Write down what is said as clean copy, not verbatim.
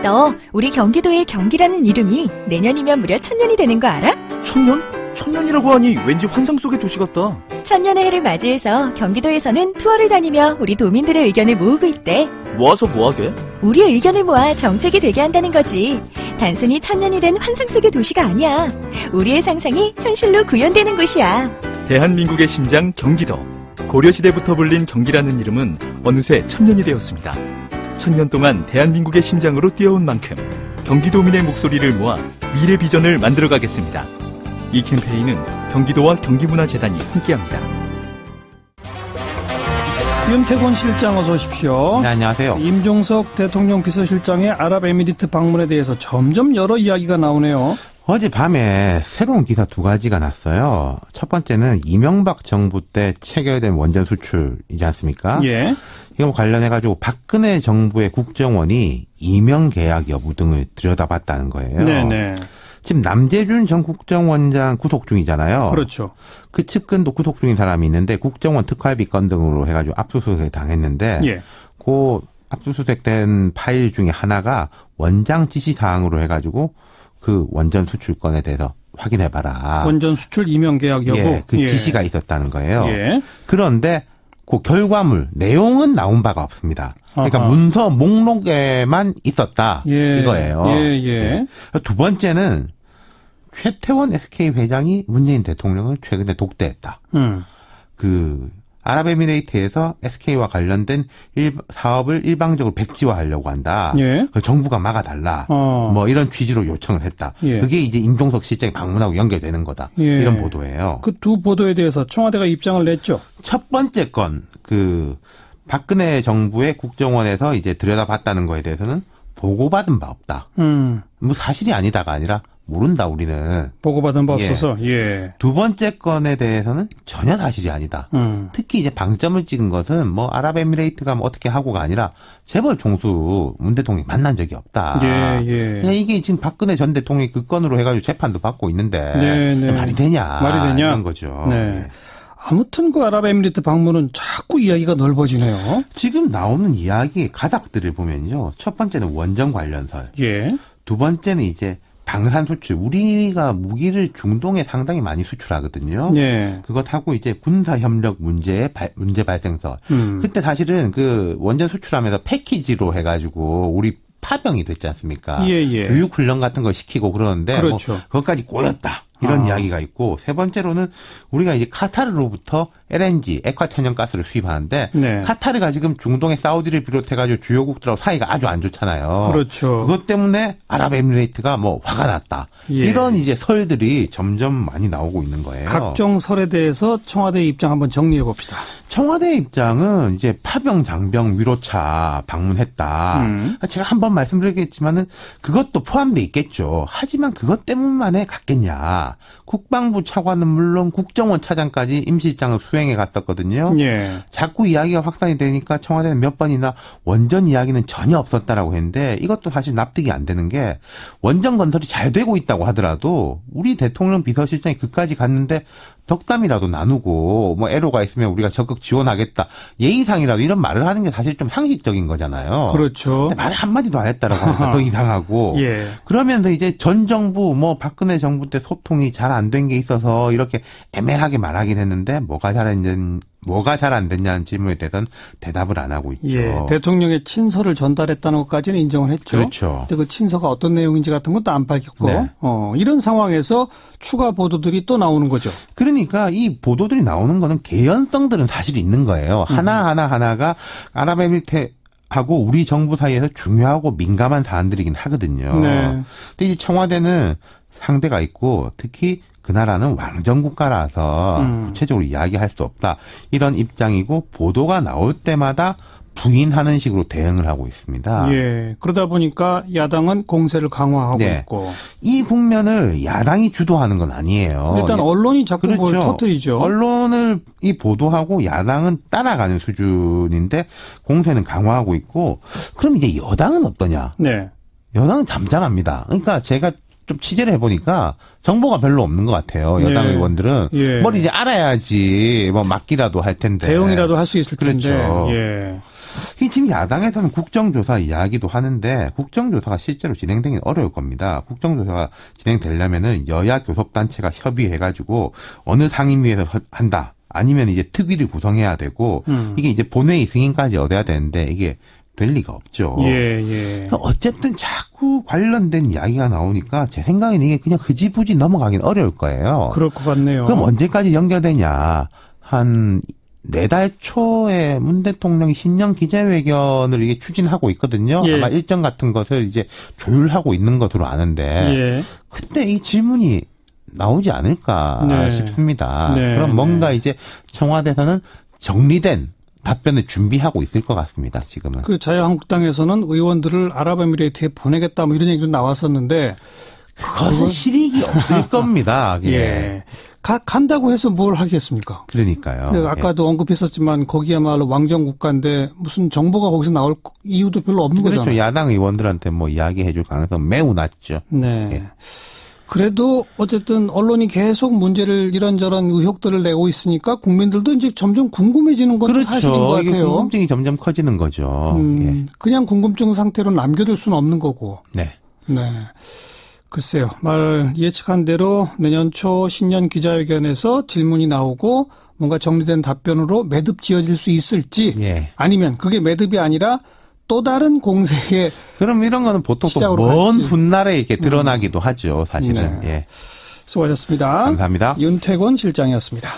너 우리 경기도의 경기라는 이름이 내년이면 무려 1000년이 되는 거 알아? 1000년? 1000년이라고 하니 왠지 환상 속의 도시 같다. 1000년의 해를 맞이해서 경기도에서는 투어를 다니며 우리 도민들의 의견을 모으고 있대. 모아서 뭐하게? 우리의 의견을 모아 정책이 되게 한다는 거지. 단순히 1000년이 된 환상 속의 도시가 아니야. 우리의 상상이 현실로 구현되는 곳이야. 대한민국의 심장 경기도. 고려시대부터 불린 경기라는 이름은 어느새 1000년이 되었습니다. 1000년 동안 대한민국의 심장으로 뛰어온 만큼 경기도민의 목소리를 모아 미래 비전을 만들어가겠습니다. 이 캠페인은 경기도와 경기문화재단이 함께합니다. 윤태곤 실장 어서 오십시오. 네, 안녕하세요. 임종석 대통령 비서실장의 아랍에미리트 방문에 대해서 점점 여러 이야기가 나오네요. 어젯밤에 새로운 기사 2가지가 났어요. 첫 번째는 이명박 정부 때 체결된 원전 수출이지 않습니까? 예. 이거 관련해가지고 박근혜 정부의 국정원이 이명 계약 여부 등을 들여다봤다는 거예요. 네네. 지금 남재준 전 국정원장 구속 중이잖아요. 그렇죠. 그 측근도 구속 중인 사람이 있는데 국정원 특활비 건 등으로 해가지고 압수수색을 당했는데 예. 그 압수수색된 파일 중에 하나가 원장 지시사항으로 해가지고 그 원전 수출권에 대해서 확인해봐라. 원전 수출 이명 계약 여부. 예, 그 지시가 있었다는 거예요. 예. 그런데 그 결과물 내용은 나온 바가 없습니다. 그러니까 아하. 문서 목록에만 있었다 이거예요. 예. 두 번째는 최태원 SK 회장이 문재인 대통령을 최근에 독대했다. 그 아랍에미레이트에서 SK와 관련된 사업을 일방적으로 백지화하려고 한다. 예. 그걸 정부가 막아달라. 뭐 이런 취지로 요청을 했다. 예. 그게 이제 임종석 실장이 방문하고 연결되는 거다. 예. 이런 보도예요. 그 두 보도에 대해서 청와대가 입장을 냈죠. 첫 번째 건, 박근혜 정부의 국정원에서 이제 들여다봤다는 거에 대해서는 보고받은 바 없다. 뭐 사실이 아니다가 아니라 모른다, 우리는. 보고받은 바 없어서, 예. 두 번째 건에 대해서는 전혀 사실이 아니다. 특히 이제 방점을 찍은 것은 뭐 아랍에미레이트가 뭐 어떻게 하고가 아니라 재벌 총수 문 대통령이 만난 적이 없다. 예. 그냥 이게 지금 박근혜 전 대통령이 그 건으로 해가지고 재판도 받고 있는데. 네. 말이 되냐. 이런 거죠. 네. 아무튼 그 아랍에미리트 방문은 자꾸 이야기가 넓어지네요. 지금 나오는 이야기 가닥들을 보면요. 첫 번째는 원전 관련설. 예. 두 번째는 이제 방산 수출. 우리가 무기를 중동에 상당히 많이 수출하거든요. 예. 그것하고 이제 군사 협력 문제 발생설. 그때 사실은 그 원전 수출하면서 패키지로 해가지고 우리 파병이 됐지 않습니까? 예. 교육 훈련 같은 걸 시키고 그러는데 그렇죠. 뭐 그것까지 꼬였다. 이런 이야기가 있고, 세 번째로는 우리가 이제 카타르로부터 LNG, 액화천연가스를 수입하는데, 네. 카타르가 지금 중동의 사우디를 비롯해가지고 주요국들하고 사이가 아주 안 좋잖아요. 그렇죠. 그것 때문에 아랍에미레이트가 뭐 화가 났다. 예. 이런 이제 설들이 점점 많이 나오고 있는 거예요. 각종 설에 대해서 청와대의 입장 한번 정리해 봅시다. 청와대 입장은 이제 파병, 장병, 위로차 방문했다. 제가 한번 말씀드리겠지만은 그것도 포함돼 있겠죠. 하지만 그것 때문만에 갔겠냐. 국방부 차관은 물론 국정원 차장까지 임시장을 수행해 갔었거든요. 예. 자꾸 이야기가 확산이 되니까 청와대는 몇 번이나 원전 이야기는 전혀 없었다라고 했는데 이것도 사실 납득이 안 되는 게 원전 건설이 잘 되고 있다고 하더라도 우리 대통령 비서실장이 그까지 갔는데 덕담이라도 나누고 뭐 애로가 있으면 우리가 적극 지원하겠다. 예의상이라도 이런 말을 하는 게 사실 좀 상식적인 거잖아요. 그렇죠. 근데 말 한마디도 안 했다라고 하니까 더 이상하고. 예. 그러면서 이제 전 정부 뭐 박근혜 정부 때 소통이 잘 안 된 게 있어서 이렇게 애매하게 말하긴 했는데 뭐가 잘 안 됐냐는 질문에 대해서는 대답을 안 하고 있죠. 예. 대통령의 친서를 전달했다는 것까지는 인정을 했죠. 그렇죠. 근데 그 친서가 어떤 내용인지 같은 것도 안 밝혔고 네. 이런 상황에서 추가 보도들이 또 나오는 거죠. 그러니까 이 보도들이 나오는 거는 개연성들은 사실 있는 거예요. 하나가 아랍에미리트 하고 우리 정부 사이에서 중요하고 민감한 사안들이긴 하거든요. 네. 근데 이제 청와대는 상대가 있고 특히 그 나라는 왕정 국가라서 구체적으로 이야기할 수 없다. 이런 입장이고 보도가 나올 때마다 부인하는 식으로 대응을 하고 있습니다. 예. 그러다 보니까 야당은 공세를 강화하고 네. 있고. 이 국면을 야당이 주도하는 건 아니에요. 일단 언론이 자꾸 뭘 터뜨리죠. 언론을 보도하고 야당은 따라가는 수준인데 공세는 강화하고 있고 그럼 이제 여당은 어떠냐? 네. 여당은 잠잠합니다. 그러니까 제가 좀 취재를 해보니까 정보가 별로 없는 것 같아요. 여당 예. 의원들은. 예. 뭘 이제 알아야지 뭐 막기라도 할 텐데. 대응이라도 할 수 있을 텐데. 그렇죠. 예. 지금 야당에서는 국정조사 이야기도 하는데 국정조사가 실제로 진행되긴 어려울 겁니다. 국정조사가 진행되려면은 여야 교섭단체가 협의해가지고 어느 상임위에서 한다. 아니면 이제 특위를 구성해야 되고 이게 이제 본회의 승인까지 얻어야 되는데 이게 될 리가 없죠. 예. 어쨌든 자꾸 관련된 이야기가 나오니까 제 생각에는 이게 그냥 흐지부지 넘어가긴 어려울 거예요. 그럴 것 같네요. 그럼 언제까지 연결되냐. 한 4달 초에 문 대통령이 신년 기자회견을 이게 추진하고 있거든요. 예. 아마 일정 같은 것을 이제 조율하고 있는 것으로 아는데 예. 그때 이 질문이 나오지 않을까 네. 싶습니다. 네. 그럼 뭔가 이제 청와대에서는 정리된 답변을 준비하고 있을 것 같습니다. 지금은. 그 자유한국당에서는 의원들을 아랍에미레이트에 보내겠다 뭐 이런 얘기도 나왔었는데 그것은 실익이 없을 겁니다. 예. 간다고 해서 뭘 하겠습니까? 그러니까요. 아까도 언급했었지만 거기야말로 왕정 국가인데 무슨 정보가 거기서 나올 이유도 별로 없는 그렇죠. 거잖아요. 야당 의원들한테 뭐 이야기해 줄 가능성 매우 낮죠. 네. 예. 그래도 어쨌든 언론이 계속 문제를 이런저런 의혹들을 내고 있으니까 국민들도 이제 점점 궁금해지는 것도 그렇죠. 사실인 것 같아요. 이게 궁금증이 점점 커지는 거죠. 예. 그냥 궁금증 상태로 남겨둘 수는 없는 거고. 네. 네. 글쎄요. 말 예측한 대로 내년 초 신년 기자회견에서 질문이 나오고 뭔가 정리된 답변으로 매듭 지어질 수 있을지 예. 아니면 그게 매듭이 아니라 또 다른 공세에 그럼 이런 거는 보통 또 먼 훗날에 이렇게 드러나기도 하죠. 사실은. 네. 예. 수고하셨습니다. 감사합니다. 윤태권 실장이었습니다.